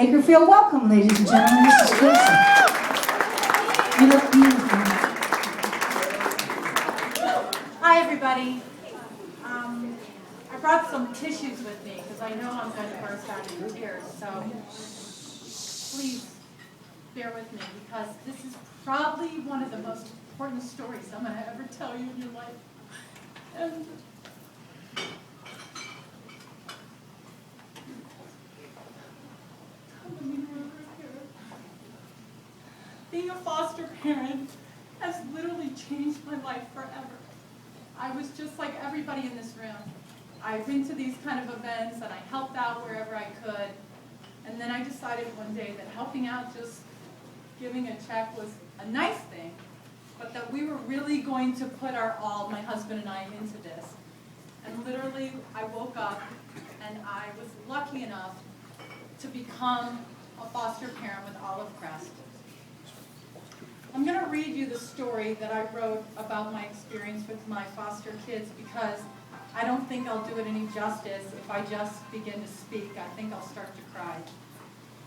Make her feel welcome, ladies and gentlemen. Mrs. Wilson. You look beautiful. Hi, everybody. I brought some tissues with me because I know I'm going to burst out into tears. So please bear with me because this is probably one of the most important stories I'm going to ever tell you in your life. And being a foster parent has literally changed my life forever. I was just like everybody in this room. I've been to these kind of events and I helped out wherever I could. And then I decided one day that helping out, just giving a check was a nice thing, but that we were really going to put our all, my husband and I, into this. And literally, I woke up and I was lucky enough to become a foster parent with Olive Crest. I'm going to read you the story that I wrote about my experience with my foster kids because I don't think I'll do it any justice if I just begin to speak. I think I'll start to cry.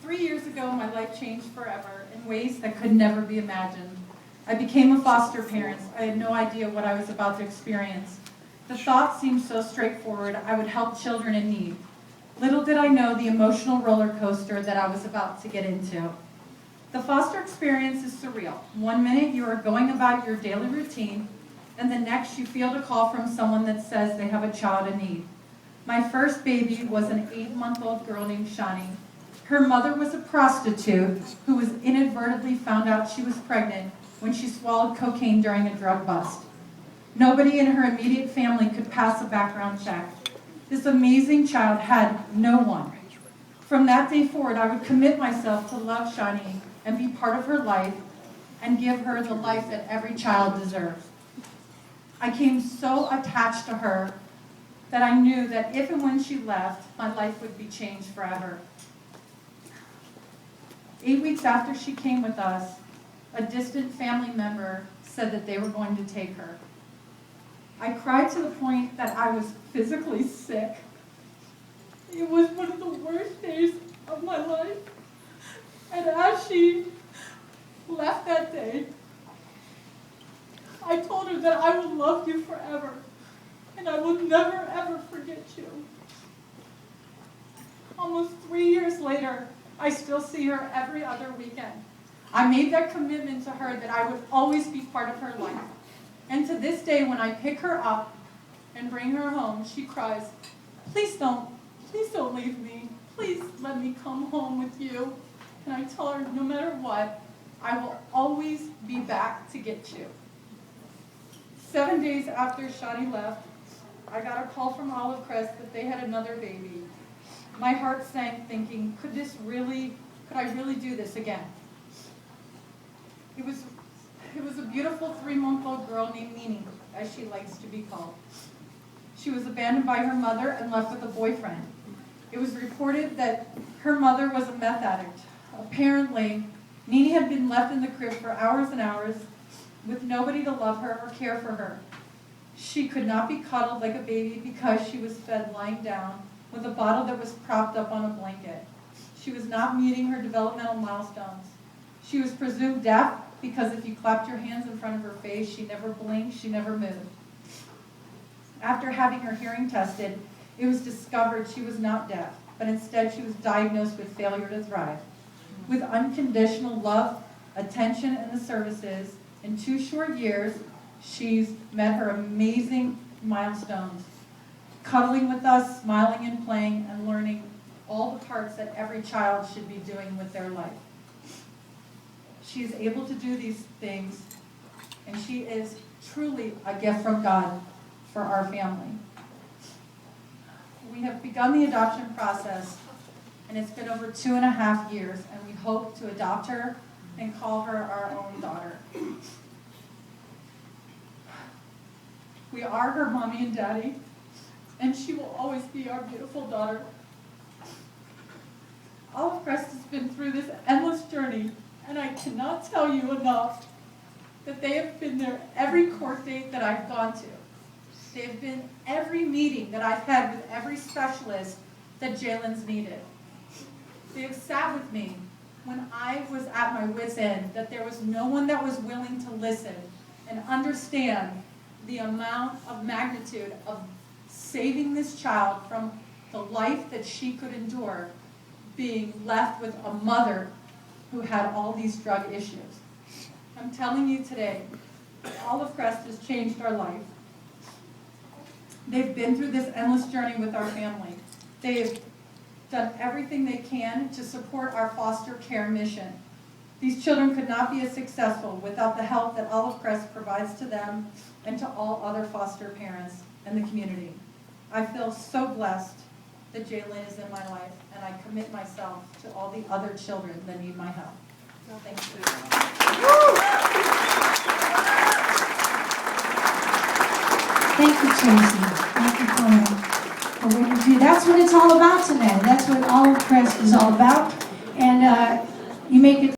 3 years ago, my life changed forever in ways that could never be imagined. I became a foster parent. I had no idea what I was about to experience. The thought seemed so straightforward. I would help children in need. Little did I know the emotional roller coaster that I was about to get into. The foster experience is surreal. 1 minute you are going about your daily routine, and the next you field a call from someone that says they have a child in need. My first baby was an 8-month-old girl named Shani. Her mother was a prostitute who was inadvertently found out she was pregnant when she swallowed cocaine during a drug bust. Nobody in her immediate family could pass a background check. This amazing child had no one. From that day forward, I would commit myself to love Shani and be part of her life and give her the life that every child deserves. I came so attached to her that I knew that if and when she left, my life would be changed forever. 8 weeks after she came with us, a distant family member said that they were going to take her. I cried to the point that I was physically sick. It was one of the worst days of my life. And as she left that day, I told her that I will love you forever, and I will never, ever forget you. Almost 3 years later, I still see her every other weekend. I made that commitment to her that I would always be part of her life. And to this day, when I pick her up and bring her home, she cries, please don't leave me. Please let me come home with you. And I tell her, no matter what, I will always be back to get you. 7 days after Shani left, I got a call from Olive Crest that they had another baby. My heart sank thinking, could I really do this again? It was a beautiful 3-month-old girl named Nini, as she likes to be called. She was abandoned by her mother and left with a boyfriend. It was reported that her mother was a meth addict. Apparently, Nini had been left in the crib for hours and hours with nobody to love her or care for her. She could not be cuddled like a baby because she was fed lying down with a bottle that was propped up on a blanket. She was not meeting her developmental milestones. She was presumed deaf because if you clapped your hands in front of her face, she never blinked, she never moved. After having her hearing tested, it was discovered she was not deaf, but instead she was diagnosed with failure to thrive. With unconditional love, attention, and the services, in 2 short years, she's met her amazing milestones, cuddling with us, smiling and playing, and learning all the parts that every child should be doing with their life. She is able to do these things, and she is truly a gift from God for our family. We have begun the adoption process, and it's been over 2.5 years, and we hope to adopt her and call her our own daughter. We are her mommy and daddy, and she will always be our beautiful daughter. Olive Crest has been through this endless journey, and I cannot tell you enough that they have been there every court date that I've gone to. They have been every meeting that I've had with every specialist that Jalen's needed. They have sat with me when I was at my wit's end, that there was no one that was willing to listen and understand the amount of magnitude of saving this child from the life that she could endure, being left with a mother who had all these drug issues. I'm telling you today, Olive Crest has changed our life. They've been through this endless journey with our family. They've done everything they can to support our foster care mission. These children could not be as successful without the help that Olive Crest provides to them and to all other foster parents in the community. I feel so blessed that Jaylin is in my life, and I commit myself to all the other children that need my help. So thank you. Thank you, Traci. Thank you for what you do. That's what it's all about tonight. That's what Olive Crest is all about. And you make it